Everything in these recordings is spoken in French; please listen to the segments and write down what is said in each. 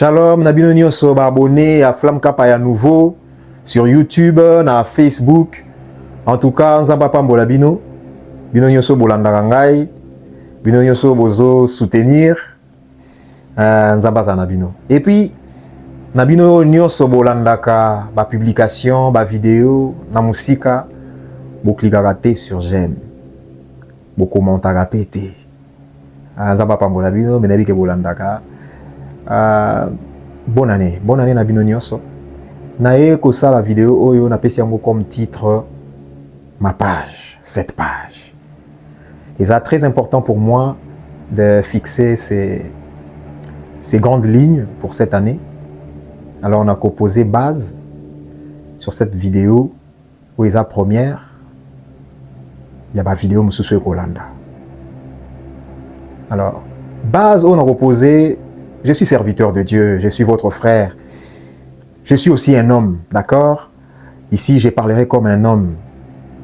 Shalom, nabino nyonso ba abonné à Flamme Kapaya nouveau sur YouTube, na Facebook. En tout cas, nzamba pambola bino nyonso bolanda ngai, bino nyonso bozo soutenir nzamba za nabino. Et puis nabino nyonso bolandaka ba publication, ba vidéo, na musika, bo klikaka te sur j'aime. Bo commentaka pété. Nzamba pambola bino, menabi ke bolandaka. Bonne année na bino nyonso. Nae ko ça la vidéo oyo na pesi yango comme titre ma page, cette page. Et c'est très important pour moi de fixer ces grandes lignes pour cette année. Alors on a composé base sur cette vidéo où il y a première, il y a ma vidéo Mususu Ekolanda. Alors base on a composé. Je suis serviteur de Dieu, je suis votre frère. Je suis aussi un homme, d'accord? Ici, je parlerai comme un homme.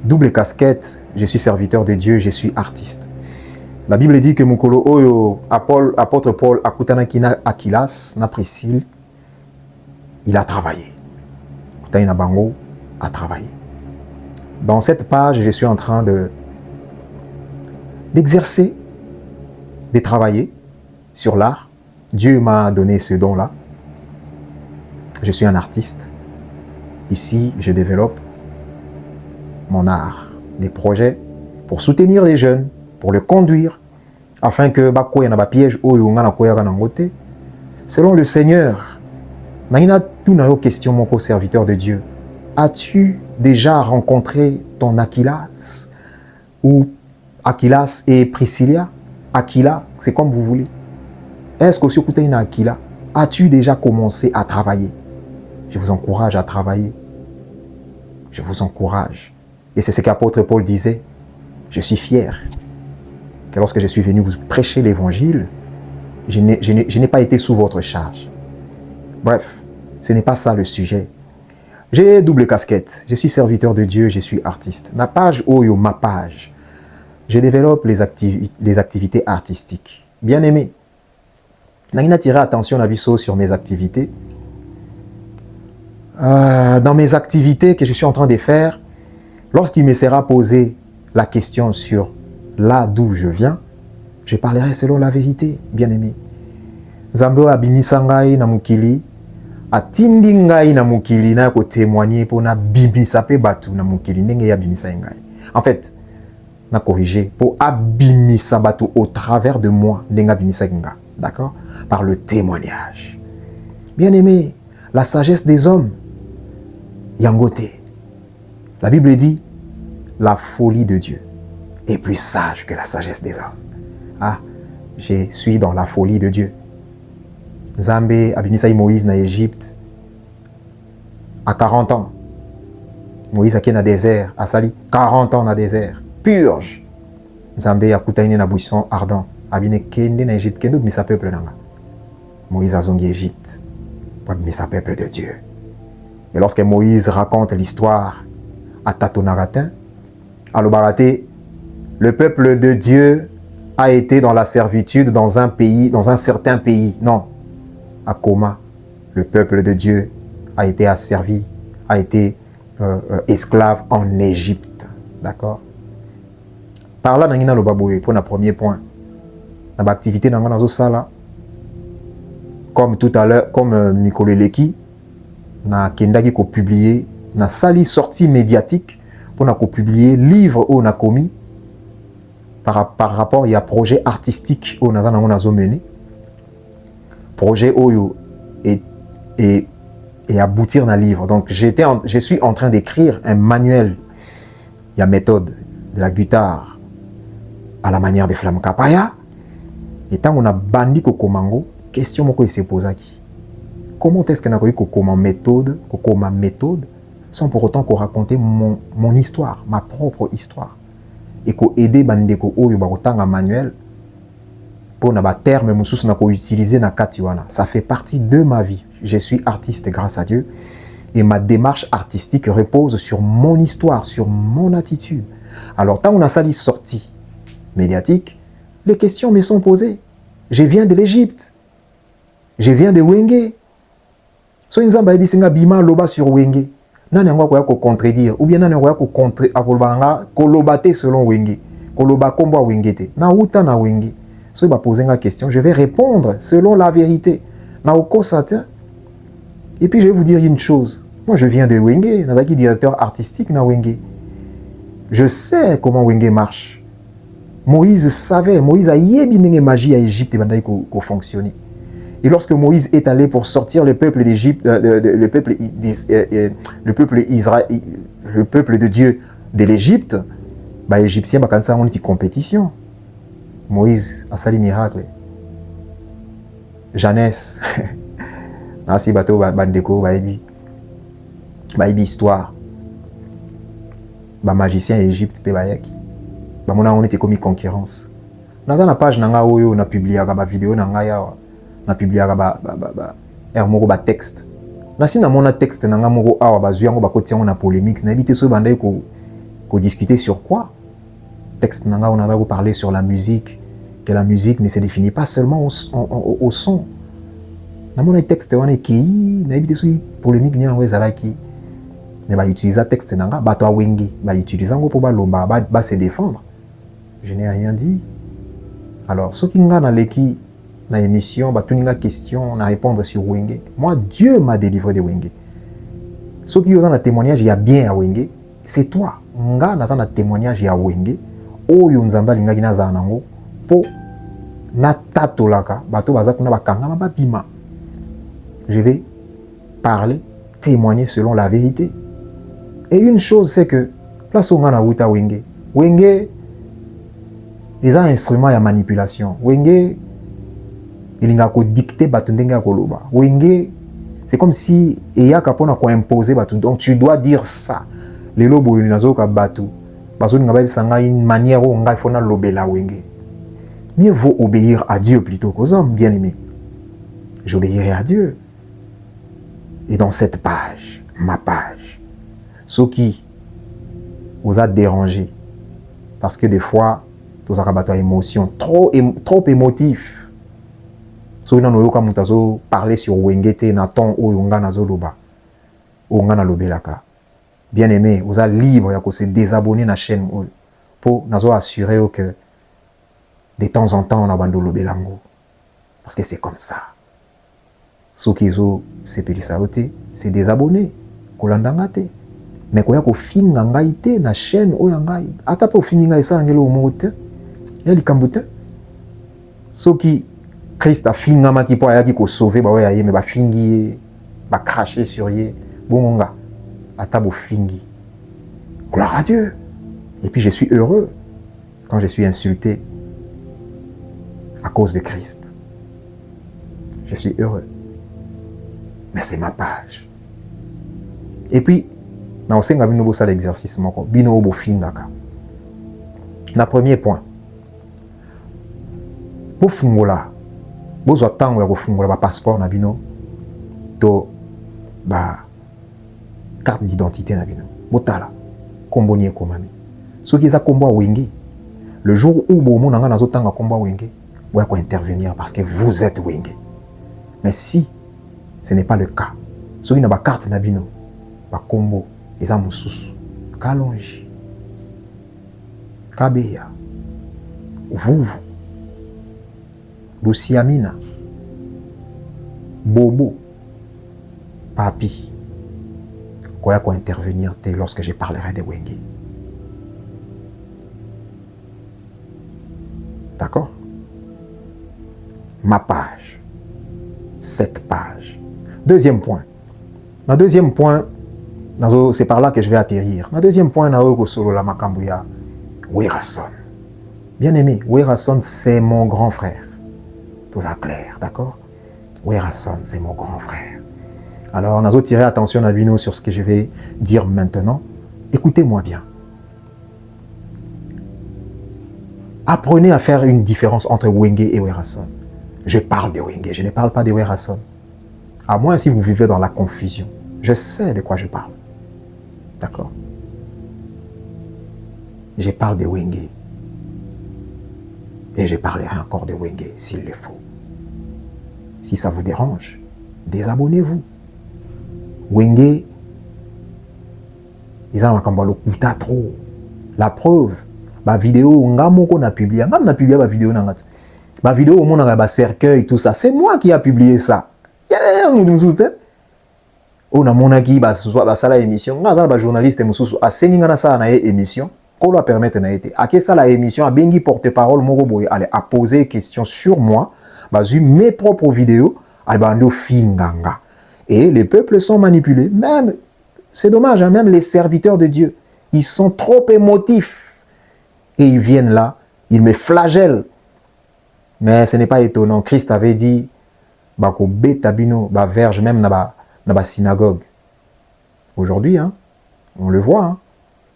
Double casquette, je suis serviteur de Dieu, je suis artiste. La Bible dit que Mukolo Oyo, apôtre Paul, Akutanakina Akilas, na Priscille, il a travaillé. Kutaina Bango a travaillé. Dans cette page, je suis en train d'exercer, de travailler sur l'art. Dieu m'a donné ce don-là. Je suis un artiste. Ici, je développe mon art, des projets pour soutenir les jeunes, pour les conduire, afin que selon le Seigneur, question, mon serviteur de Dieu. As-tu déjà rencontré ton Aquilas? Ou Aquilas et Priscilla? Aquila, c'est comme vous voulez. Est-ce que sur Aquila, as-tu déjà commencé à travailler? Je vous encourage à travailler. Je vous encourage. Et c'est ce qu'apôtre Paul disait. Je suis fier que lorsque je suis venu vous prêcher l'évangile, je n'ai pas été sous votre charge. Bref, ce n'est pas ça le sujet. J'ai double casquette. Je suis serviteur de Dieu, je suis artiste. Ma page, ma page. Je développe les activités artistiques. Bien aimé. Je attiré attention à Bisso sur mes activités. Dans mes activités que je suis en train de faire, lorsqu'il me sera posé la question sur là d'où je viens, je parlerai selon la vérité, bien aimé. Zambo abimisangai na mukili, atindi ngai na mukili na ko témoigner pour na bimisa pe batu na mukili ndenge ya bimisa ngai. En fait, na corriger pour abimisa batu au travers de moi ndenge bimisa ngai. D'accord? Par le témoignage. Bien aimé, la sagesse des hommes, yangote. La Bible dit, la folie de Dieu est plus sage que la sagesse des hommes. Ah, je suis dans la folie de Dieu. Nzambe abimisa Moïse na Égypte à 40 ans. Moïse a na désert, a sali 40 ans na désert. Purge. Nzambe a kutaine na buisson ardent. Abine kende na Égypte, kendo bimisa peuple nanga. Moïse a zongi Égypte pour bimisa peuple de Dieu. Et lorsque Moïse raconte l'histoire à Tatonaratin, à l'Obarate, le peuple de Dieu a été dans la servitude dans un pays, dans un certain pays. Non, à Koma, le peuple de Dieu a été asservi, a été esclave en Égypte. D'accord? Par là, dans le baboué, pour le premier point. Dans l'activité dans la sala, comme tout à l'heure, comme Mikolo Leki, na kendaki ko publier, na sali sortie médiatique pour na ko publier livre où on a commis par rapport il y a projet artistique où on a mené, projet oyo et aboutir dans livre. Donc je suis en train d'écrire un manuel, il y a méthode de la guitare à la manière de Flamme Kapaya. Et tant on a bandi kokomango, question moko s'est posée qui. Comment est-ce qu'on a eu kokoma méthode sans pour autant qu'on raconte mon histoire, ma propre histoire, et qu'on aide bandeko oyo ba kotanga manuel pour na ba terme mususu na ko utiliser na katiwana. Ça fait partie de ma vie. Je suis artiste grâce à Dieu et ma démarche artistique repose sur mon histoire, sur mon attitude. Alors tant on a sali sortie médiatique, les questions me sont posées. Je viens de l'Égypte. Je viens de Wenge. So nzamba ebisinga bima loba sur Wenge. Nani yango akoya ko contredire ou bien nani akoya ko contre akolobanga kolobate selon Wenge. Koloba kombo Wenge te. Na uta na Wenge. So ba poser une question, je vais répondre selon la vérité. Na okosata. Et puis je vais vous dire une chose. Moi je viens de Wenge, nazaki directeur artistique na Wenge. Je sais comment Wenge marche. Moïse savait, Moïse a yebi ndenge magie à Égypte et bandai ko fonctionner. Et lorsque Moïse est allé pour sortir le peuple d'Égypte, le peuple Israël, le peuple de Dieu de l'Égypte, bah Égyptien bah quand ça on une compétition. Moïse a sali miracle. Jeannès, nasi bateau bandeko baebi histoire. Bah magicien Égypte pe bayaki. Bah mona on était commis concurrence. Dans la page nanga oyo na publié ba vidéo nanga yawa. Na publié ba texte. Na si na mona texte nanga moko awa bazui yango ba kotia na polémique na éviter so bandai ko discuter sur quoi. Texte nanga on a parler sur la musique, que la musique ne se définit pas seulement au son. Na mona texte wana ki na éviter so polémique ni ngwe zalaki. Mais ba utiliser texte nanga ba to Wenge, ba utiliser ngo pour ba loba ba se défendre. Je n'ai rien dit. Alors ce qui nga na leki na émission, bah, tout une question, on a répondre sur Wenge. Moi, Dieu m'a délivré de Wenge. Ce qui est dans le témoignage, il y a bien à Wenge, c'est toi. Nga dans un témoignage, il y a Wenge. O yonzamba linga gina zanango po na tatolaka bato bazak na bakanga ma bima. Je vais parler, témoigner selon la vérité. Et une chose, c'est que place où on a wuta Wenge. Wenge, ils ont un instrument de manipulation. Wenge, il a dicté Batundenga Koloba. Wenge, c'est comme si il y a imposé Batu. Donc tu dois dire ça. Les lobos, ils n'ont pas Batu. Parce que nous avons une manière où on a fait l'obéla Wenge. Mieux vaut obéir à Dieu plutôt qu'aux hommes, bien aimés. J'obéirai à Dieu. Et dans cette page, ma page, ce qui vous a dérangé, parce que des fois, vous avez des émotions trop émotives. Si vous avez parlé sur Wenge, na ton ou yonga na zoloba, ou yonga na lobelaka. Bien aimé, vous êtes libre de se désabonner de la chaîne pour nous assurer que de temps en temps on abandonne lobelango. Parce que c'est comme ça. Ceux qui ont se désabonner, kolandangate. Mais quand vous finissez dans la chaîne, vous ata po finir ça ngelo mote, yali kambute. Ceux qui Christ a fini qui pour ayaki ko sauver ba ouais mais ba fingi ba cracher sur yé bonga atabo fingi. Gloire à Dieu. Et puis je suis heureux quand je suis insulté à cause de Christ. Je suis heureux. Mais c'est ma page. Et puis na osenga bino bosa l'exercice moko bino bo fingaka. Na premier point. Bo fungola bozwa tango ya kofungola ba passeport na bino to ba carte d'identité na bino botala kombo ni ekomami soki eza kombo Wenge le jour où bomo nanga nazo tanga kombo Wenge boya ko intervenir parce que vous êtes Wenge. Mais si ce n'est pas le cas soki na ba carte na bino ba kombo eza mususu Kalonji Kabeya Vuvu Luciamina, Bobo, Papi, quoi qu'on intervenir lorsque je parlerai de Wenge. D'accord? Ma page. Cette page. Deuxième point. Dans deuxième point, c'est par là que je vais atterrir. Dans deuxième point, solo la makambuya, Werason. Bien aimé, Werason, c'est mon grand frère. Tout ça clair, d'accord? Werason, c'est mon grand frère. Alors, on a tiré attention à Bino sur ce que je vais dire maintenant. Écoutez-moi bien. Apprenez à faire une différence entre Wenge et Werason. Je parle de Wenge, je ne parle pas de Werason. À moins si vous vivez dans la confusion. Je sais de quoi je parle. D'accord? Je parle de Wenge. Et je parlerai encore de Wenge s'il le faut. Si ça vous dérange, désabonnez-vous. Wenge, ils ont un trop. La preuve, ma vidéo, on a publié ma vidéo. Ma vidéo, on a cercueil, tout ça. C'est moi qui a publié ça. On a mon aki, la émission. On a journaliste, a ça émission. Qu'on va permettre d'aller. À quelle ça la émission a bengi porte-parole Moroboy allez à poser des questions sur moi, mes propres vidéos, et les peuples sont manipulés. Même, c'est dommage, hein, même les serviteurs de Dieu, ils sont trop émotifs. Et ils viennent là, ils me flagellent. Mais ce n'est pas étonnant. Christ avait dit, bako betabino, ba verge même na ba synagogue. Aujourd'hui, hein, on le voit, hein,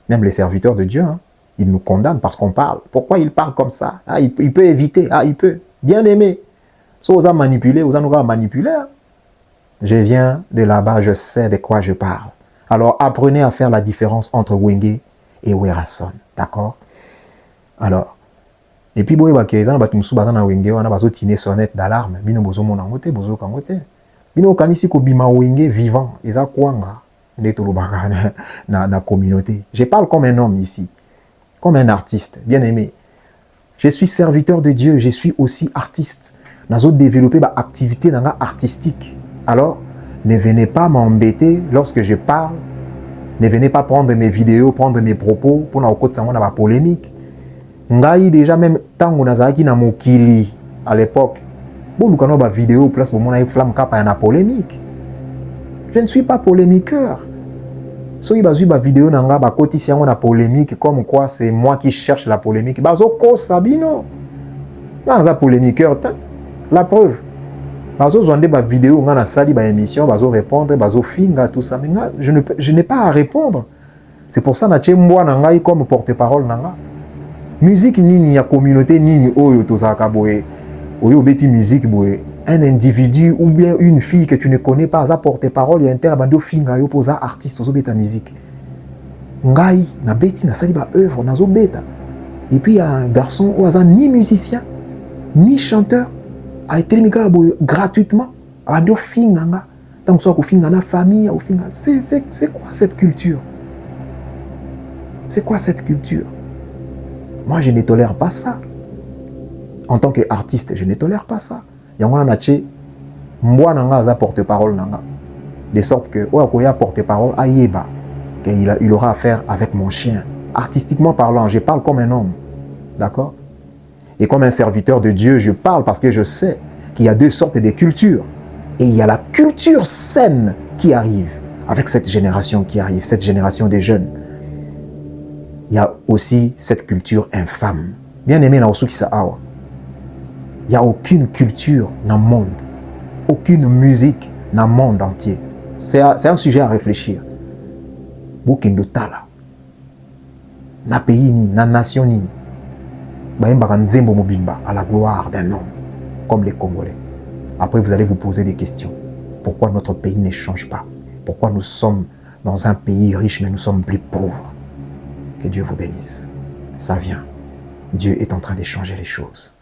même les serviteurs de Dieu, hein, ils nous condamnent parce qu'on parle. Pourquoi ils parlent comme ça? Ah, il peut éviter. Ah, il peut. Bien aimé. So, vous avez manipulé, vous avez manipulé. Hein. Je viens de là-bas, je sais de quoi je parle. Alors, apprenez à faire la différence entre Wenge et Werason. D'accord? Alors, et puis, boye bake, ezana batu musu bazana Wenge, wana bazo tine sonnette d'alarme. Bino bozo mona ngote, bozo kangote. Bino kanisi ko bima Wenge vivant. Eza kwanga. Na communauté. Je parle comme un homme ici, comme un artiste, bien aimé. Je suis serviteur de Dieu, je suis aussi artiste. Nous avons développé une activité artistique. Alors, ne venez pas m'embêter lorsque je parle. Ne venez pas prendre mes vidéos, prendre mes propos pour la polémique. Ngai déjà même tant qu'on a na mokili à l'époque. Bon, nous avons une vidéo place pour mon flamme cap à la polémique. Je ne suis pas polémiqueur. Si vous avez une vidéo dans la polémique, comme quoi c'est moi qui cherche la polémique, Sabino. Dans la polémiqueur, la preuve. Vous avez une vidéo dans la émission, vous répondre, vous finga tout ça. Mais je n'ai pas à répondre. C'est pour ça que je suis comme porte-parole. Musique nini ya communauté nini oyo tozaka boye. Oyo beti musique boye. Un individu ou bien une fille que tu ne connais pas, à porte-parole, il y a un tel bando finga yo posa artiste ozo beta musique. Ngai na beti na sali ba œuvre na zo beta. Et puis il y a un garçon ou ni musicien ni chanteur a été limika gratuitement bando finga nga. Tant que soit ko finga na famille ou finga. C'est quoi cette culture? C'est quoi cette culture? Moi je ne tolère pas ça. En tant qu'artiste, je ne tolère pas ça. Yangona nache moi nanga za porte-parole nanga de sorte que oya porte-parole ayeba qu'il aura affaire avec mon chien. Artistiquement parlant, je parle comme un homme. D'accord? Et comme un serviteur de Dieu, je parle parce que je sais qu'il y a deux sortes de cultures. Et il y a la culture saine qui arrive avec cette génération qui arrive, cette génération des jeunes. Il y a aussi cette culture infâme. Bien aimé na osuki sa awa. Il n'y a aucune culture dans le monde, aucune musique dans le monde entier. C'est un sujet à réfléchir. Bukendo tala. Na pays ni, na nation ni. Baïmbaka nzembo mobimba à la gloire d'un homme, comme les Congolais. Après, vous allez vous poser des questions. Pourquoi notre pays ne change pas? Pourquoi nous sommes dans un pays riche, mais nous sommes plus pauvres? Que Dieu vous bénisse. Ça vient. Dieu est en train de changer les choses.